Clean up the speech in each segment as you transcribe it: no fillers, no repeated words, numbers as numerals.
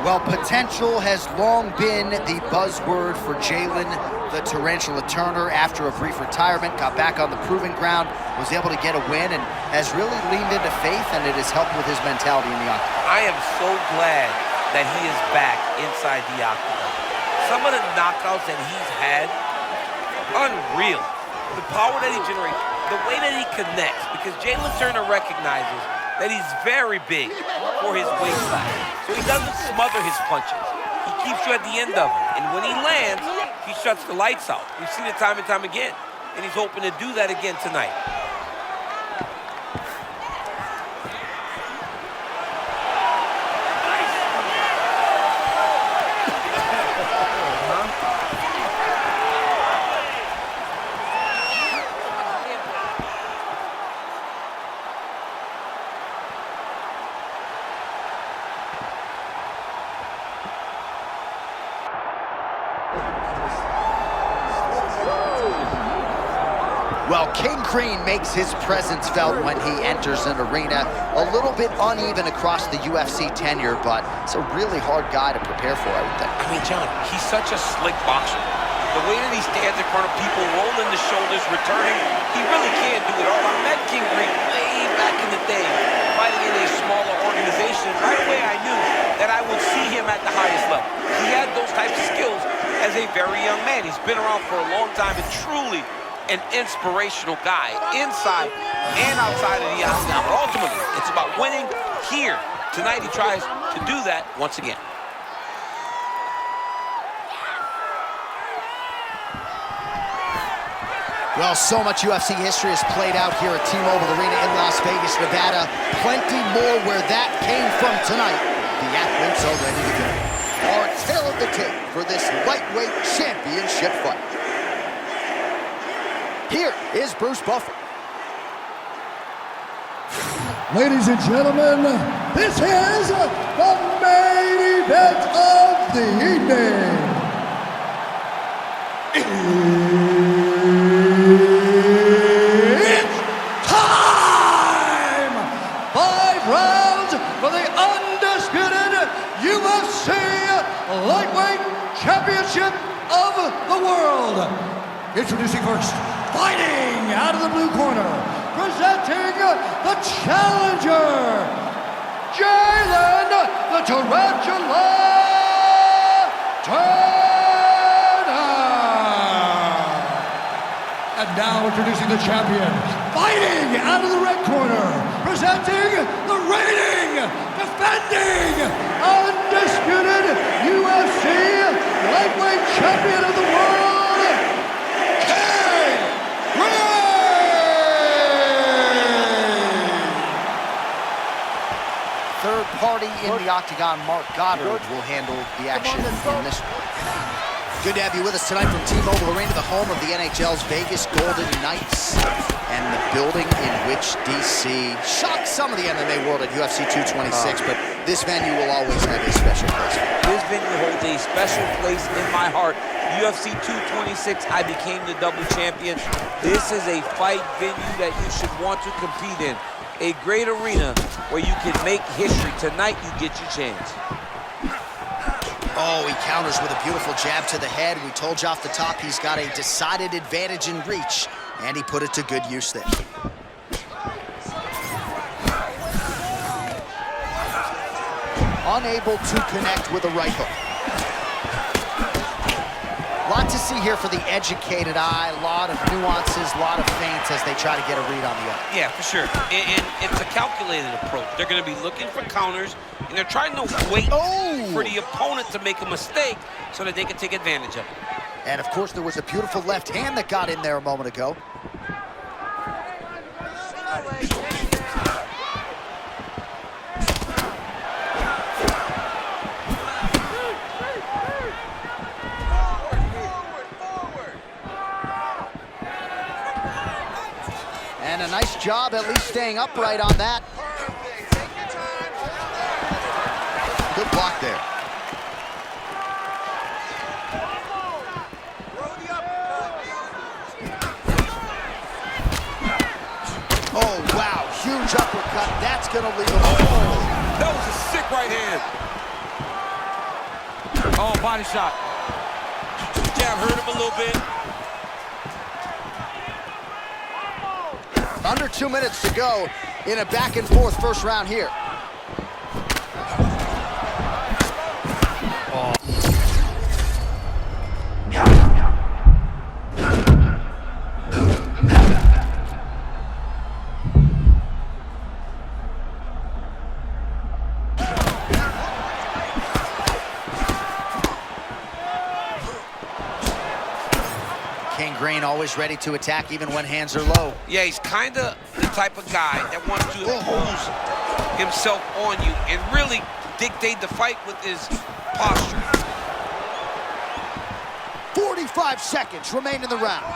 Well, potential has long been the buzzword for Jalin, the Tarantula Turner. After a brief retirement, got back on the proving ground, was able to get a win, and has really leaned into faith, and it has helped with his mentality in the octagon. I am so glad that he is back inside the octagon. Some of the knockouts that he's had, unreal. The power that he generates, the way that he connects, because Jalin Turner recognizes that he's very big for his weight class. So he doesn't smother his punches. He keeps you at the end of it. And when he lands, he shuts the lights out. We've seen it time and time again. And he's hoping to do that again tonight. Well, King Green makes his presence felt when he enters an arena. A little bit uneven across the UFC tenure, but it's a really hard guy to prepare for, I would think. I mean, John, he's such a slick boxer. The way that he stands in front of people, rolling the shoulders, returning, he really can do it all. I met King Green way back in the day, fighting in a smaller organization. Right away, I knew that I would see him at the highest level. He had those types of skills as a very young man. He's been around for a long time and truly an inspirational guy inside and outside of the octagon. But ultimately, it's about winning here. Tonight, he tries to do that once again. Well, so much UFC history has played out here at T-Mobile Arena in Las Vegas, Nevada. Plenty more where that came from tonight. The athletes are ready to go. Our tail of the tape for this lightweight championship fight. Here is Bruce Buffer. Ladies and gentlemen, this is the main event of the evening. It's time! 5 rounds for the undisputed UFC Lightweight Championship of the World. Introducing first, fighting out of the blue corner, presenting the challenger, Jalin the Tarantula Turner. And now introducing the champion, fighting out of the red corner, presenting the reigning, defending, undisputed UFC Lightweight Champion of the World, Third party in the octagon, Mark Goddard, will handle the action in this one. Good to have you with us tonight from T-Mobile Arena, the home of the NHL's Vegas Golden Knights, and the building in which DC shocked some of the MMA world at UFC 226, but this venue will always have a special place. This venue holds a special place in my heart. UFC 226, I became the double champion. This is a fight venue that you should want to compete in. A great arena where you can make history. Tonight, you get your chance. Oh, he counters with a beautiful jab to the head. We told you off the top he's got a decided advantage in reach, and he put it to good use there. Unable to connect with a right hook. Lot to see here for the educated eye. A lot of nuances, a lot of feints as they try to get a read on the other. Yeah, for sure. And it's a calculated approach. They're going to be looking for counters, and they're trying to wait for the opponent to make a mistake so that they can take advantage of it. And, of course, there was a beautiful left hand that got in there a moment ago. And a nice job at least staying upright on that. Good block there. Oh, wow, huge uppercut. That's gonna leave him. Oh, that was a sick right hand. Oh, body shot. Jab hurt him a little bit. Under 2 minutes to go in a back-and-forth first round here. Grain always ready to attack even when hands are low. Yeah, he's kind of the type of guy that wants to impose himself on you and really dictate the fight with his posture. 45 seconds remain in the round.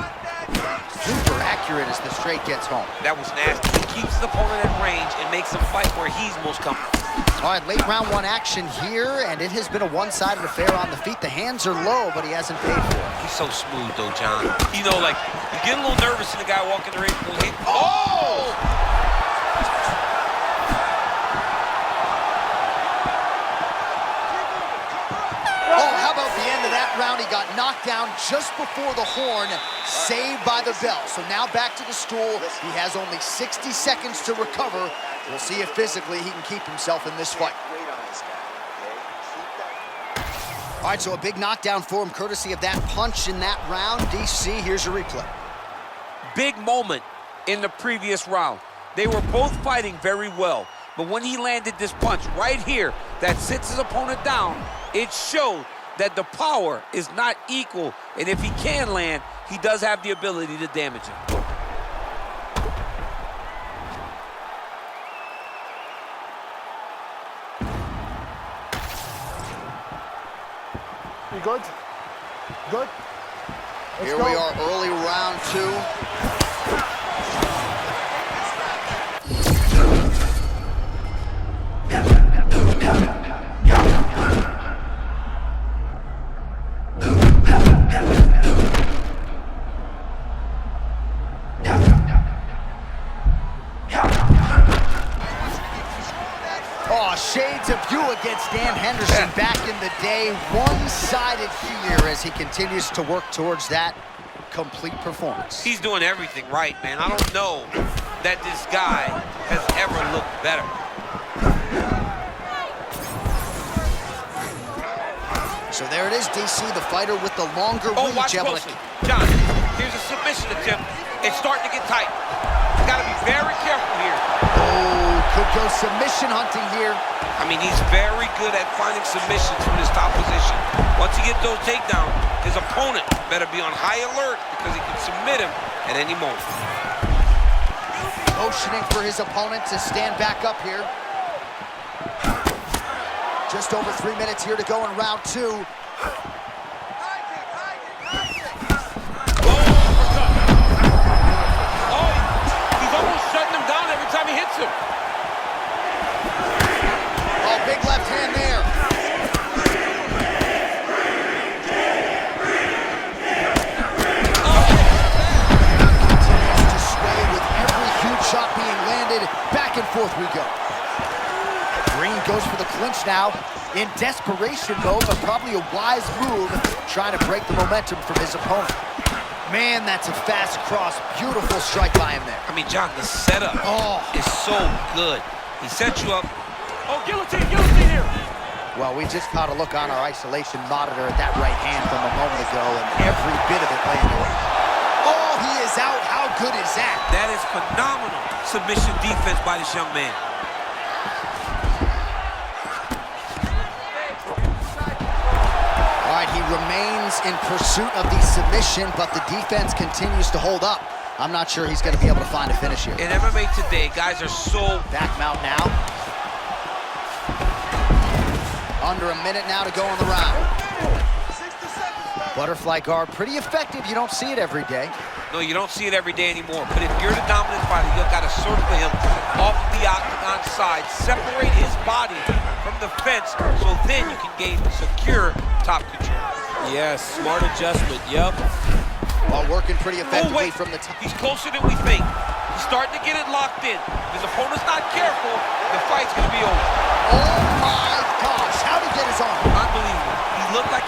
Super accurate as the straight gets home. That was nasty. He keeps his opponent at range and makes him fight where he's most comfortable. All right, late round one action here, and it has been a one-sided affair on the feet. The hands are low, but he hasn't paid for it. He's so smooth, though, John. You know, like, you get a little nervous in the guy walking the ring. Oh! Oh, how about the end of that round? He got knocked down just before the horn, saved by the bell. So now back to the stool. He has only 60 seconds to recover. We'll see if physically he can keep himself in this fight. All right, so a big knockdown for him, courtesy of that punch in that round. DC, here's a replay. Big moment in the previous round. They were both fighting very well, but when he landed this punch right here that sits his opponent down, it showed that the power is not equal, and if he can land, he does have the ability to damage him. You good? Good? Here we are, early round two. Oh, shades of you against Dan Henderson back in the day. One-sided here as he continues to work towards that complete performance. He's doing everything right, man. I don't know that this guy has ever looked better. So there it is, DC, the fighter with the longer reach. Watch closely. John, here's a submission attempt. It's starting to get tight. Got to be very careful here. Oh, could go submission hunting here. I mean, he's very good at finding submissions from his top position. Once he gets those takedowns, his opponent better be on high alert because he can submit him at any moment. Motioning for his opponent to stand back up here. Just over 3 minutes here to go in round two. He's almost shutting him down every time he hits him. Oh, big left hand there. Continues to sway with every huge shot being landed. Back and forth we go. Green goes for the clinch now. In desperation mode, but probably a wise move, trying to break the momentum from his opponent. Man, that's a fast cross. Beautiful strike by him there. I mean, John, the setup is so good. He sets you up. Oh, guillotine here. Well, we just caught a look on our isolation monitor at that right hand from a moment ago, and every bit of it landed. Oh, he is out. How good is that? That is phenomenal submission defense by this young man. All right, he remains in pursuit of the submission, but the defense continues to hold up. I'm not sure he's going to be able to find a finish here. In MMA today, guys are so... Back mount now. Under a minute now to go in the round. Butterfly guard, pretty effective. You don't see it every day. No, you don't see it every day anymore. But if you're the dominant fighter, you've got to circle him off the octagon side, separate his body from the fence, so then you can gain secure top control. Yes, smart adjustment, yep. While working pretty effectively from the top. He's closer than we think. He's starting to get it locked in. If his opponent's not careful, the fight's going to be over. Oh, my gosh. How'd he get his arm? Unbelievable. He looked like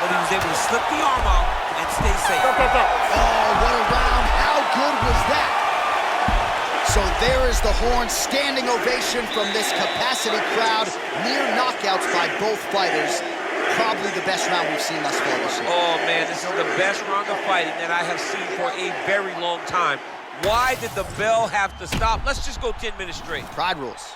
but he was able to slip the arm out and stay safe. Oh, what a round. How good was that? So there is the horn, standing ovation from this capacity crowd. Near knockouts by both fighters. Probably the best round we've seen thus far this year. Oh, man, this is the best round of fighting that I have seen for a very long time. Why did the bell have to stop? Let's just go 10 minutes straight. Pride rules.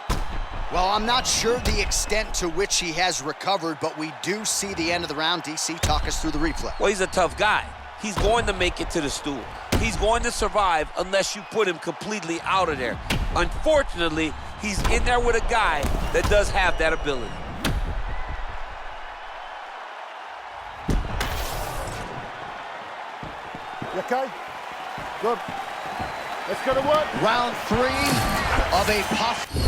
Well, I'm not sure the extent to which he has recovered, but we do see the end of the round. DC, talk us through the replay. Well, he's a tough guy. He's going to make it to the stool. He's going to survive unless you put him completely out of there. Unfortunately, he's in there with a guy that does have that ability. You okay? Good. It's gonna work. Round 3 of a possible...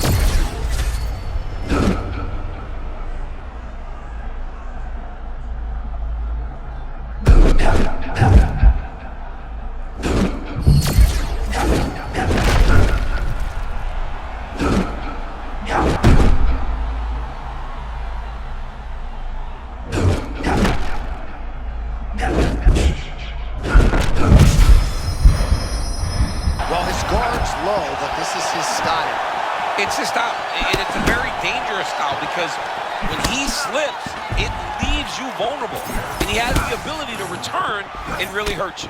Well, his guard's low, but this is his style. It's his style, and it's a very dangerous style because when he slips, it leaves you vulnerable. And he has the ability to return and really hurt you.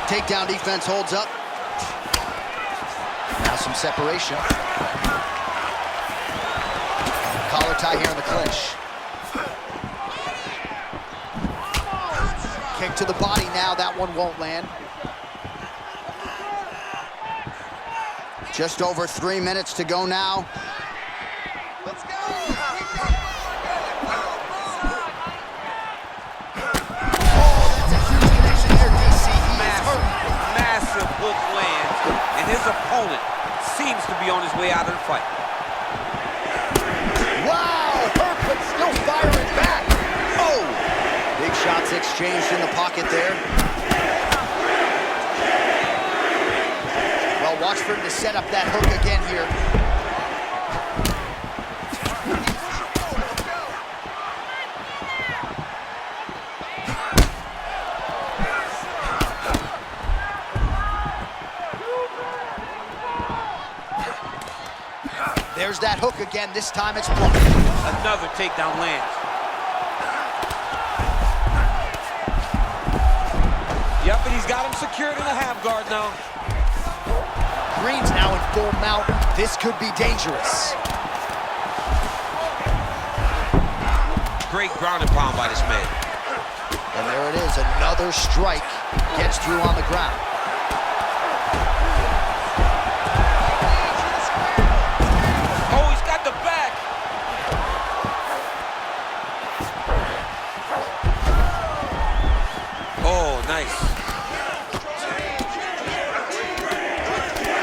Takedown defense holds up. Now some separation. Collar tie here in the clinch. Kick to the body now, that one won't land. Just over 3 minutes to go now. Let's go! Oh, that's a huge connection there, DC. He is hurt. Massive hook lands, and his opponent seems to be on his way out of the fight. Wow, hurt, but still firing back. Oh! Big shots exchanged in the pocket there. Well, watch for him to set up that hook again here. There's that hook again. This time it's blocked. Another takedown lands. Yep, and he's got him secured in the half guard now. Green's now in full mount. This could be dangerous. Great ground and pound by this man. And there it is, another strike. Gets through on the ground. Oh, he's got the back. Oh, nice.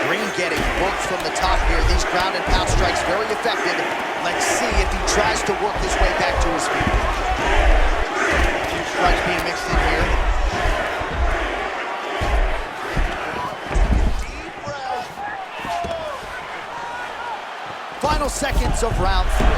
Green getting worked from the top here. These ground and pound strikes very effective. Let's see if he tries to work his way back to his feet. A few strikes being mixed in here. Final seconds of round 3. I'm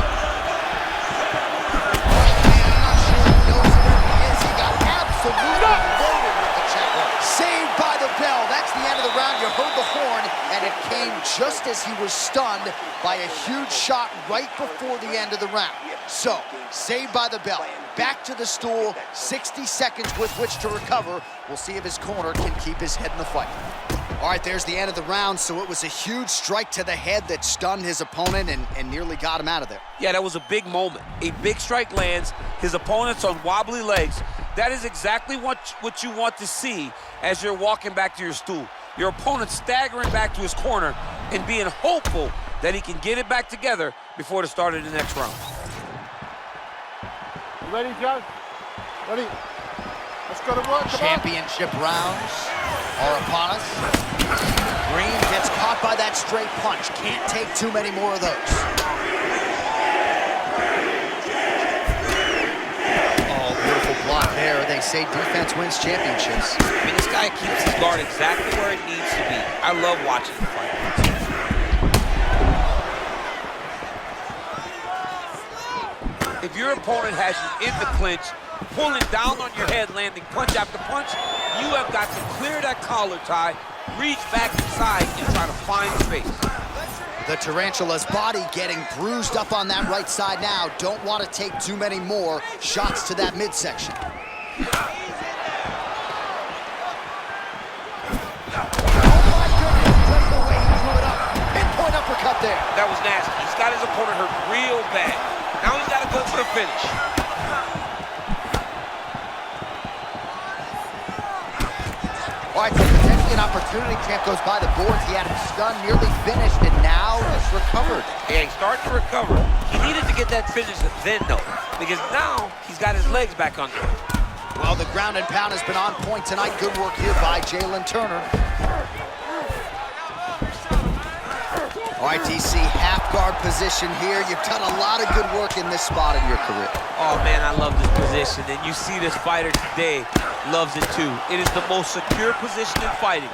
not sure he knows where he is. He got absolutely loaded with the check. Saved by the bell. That's the end of the round. You heard the horn, and it came just as he was stunned by a huge shot right before the end of the round. So, saved by the bell. Back to the stool. 60 seconds with which to recover. We'll see if his corner can keep his head in the fight. All right, there's the end of the round. So it was a huge strike to the head that stunned his opponent and nearly got him out of there. Yeah, that was a big moment. A big strike lands. His opponent's on wobbly legs. That is exactly what you want to see as you're walking back to your stool. Your opponent staggering back to his corner and being hopeful that he can get it back together before the start of the next round. You ready, Joe? Ready? Let's go to work. Championship rounds are upon us. Green gets caught by that straight punch. Can't take too many more of those. Oh, beautiful block there. They say defense wins championships. I mean, this guy keeps his guard exactly where it needs to be. I love watching the fight. if your opponent has you in the clinch, pulling down on your head, landing punch after punch, you have got to clear that collar tie, reach back inside, and try to find space. The Tarantula's body getting bruised up on that right side now. Don't want to take too many more shots to that midsection. Uppercut there. That was nasty. He's got his opponent hurt real bad. Now he's got to go for the finish. All right, so potentially an opportunity. Champ goes by the boards. He had him stunned, nearly finished, and now he's recovered. Yeah, he's starting to recover. He needed to get that finish then, though, because now he's got his legs back under him. Well, the ground and pound has been on point tonight. Good work here by Jalin Turner. All right, DC, half guard position here. You've done a lot of good work in this spot in your career. Oh, man, I love this position, and you see this fighter today loves it, too. It is the most secure position in fighting.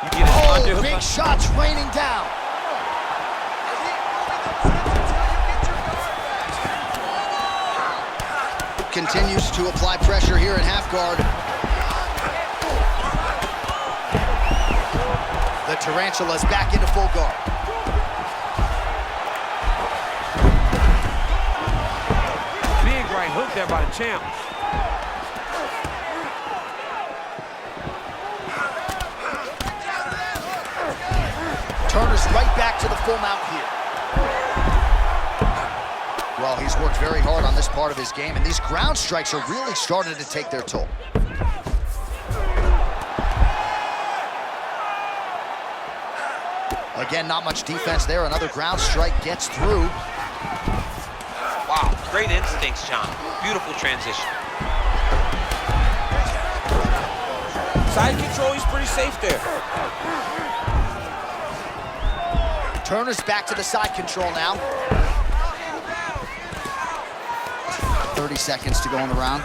You get an underhook. Big shots raining down. Continues to apply pressure here in half guard. The Tarantula's back into full guard. Right hook there by the champ. Turner's right back to the full mount here. Well, he's worked very hard on this part of his game, and these ground strikes are really starting to take their toll. Again, not much defense there. Another ground strike gets through. Wow, great instincts, John. Beautiful transition. Side control, he's pretty safe there. Turner's back to the side control now. 30 seconds to go in the round.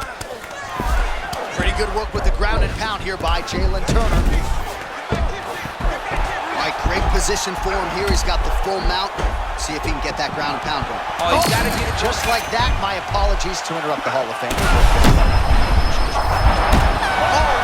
Pretty good work with the ground and pound here by Jalin Turner. All right, great position for him here. He's got the full mount. See if he can get that ground and pound going. Oh, he's got to get it just like that. My apologies to interrupt the Hall of Fame. Oh,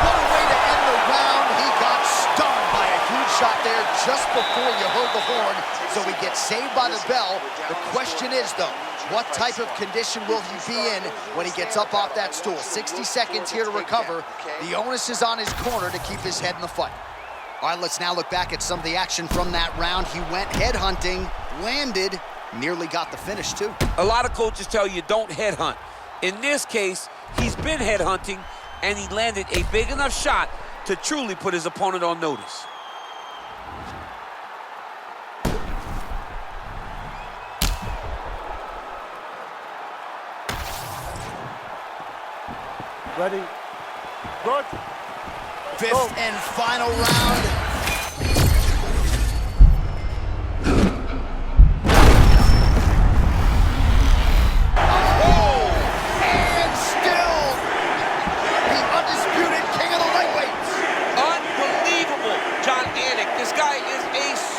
what a way to end the round. He got stunned by a huge shot there just before you heard the horn. So he gets saved by the bell. The question is, though, what type of condition will he be in when he gets up off that stool? 60 seconds here to recover. The onus is on his corner to keep his head in the fight. All right, let's now look back at some of the action from that round. He went headhunting, landed, nearly got the finish, too. A lot of coaches tell you don't headhunt. In this case, he's been headhunting, and he landed a big enough shot to truly put his opponent on notice. Ready, good. Fifth and final round.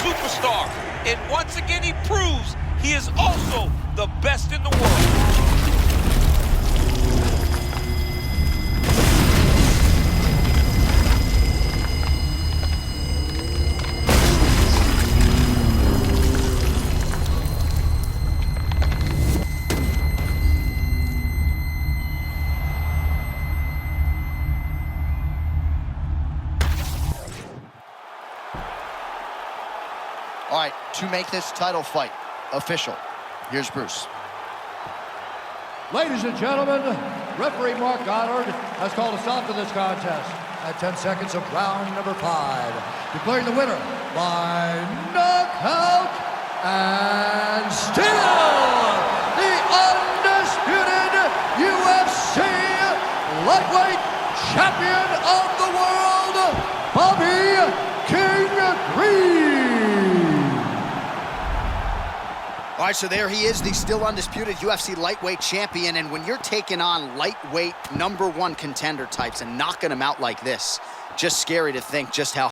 Superstar, and once again he proves he is also the best in the world. All right, to make this title fight official, here's Bruce. Ladies and gentlemen, referee Mark Goddard has called a stop to this contest at 10 seconds of round number 5, declaring the winner by knockout and still the undisputed UFC lightweight champion of the world, Bobby King Green. All right, so there he is, the still undisputed UFC lightweight champion. And when you're taking on lightweight #1 contender types and knocking them out like this, just scary to think just how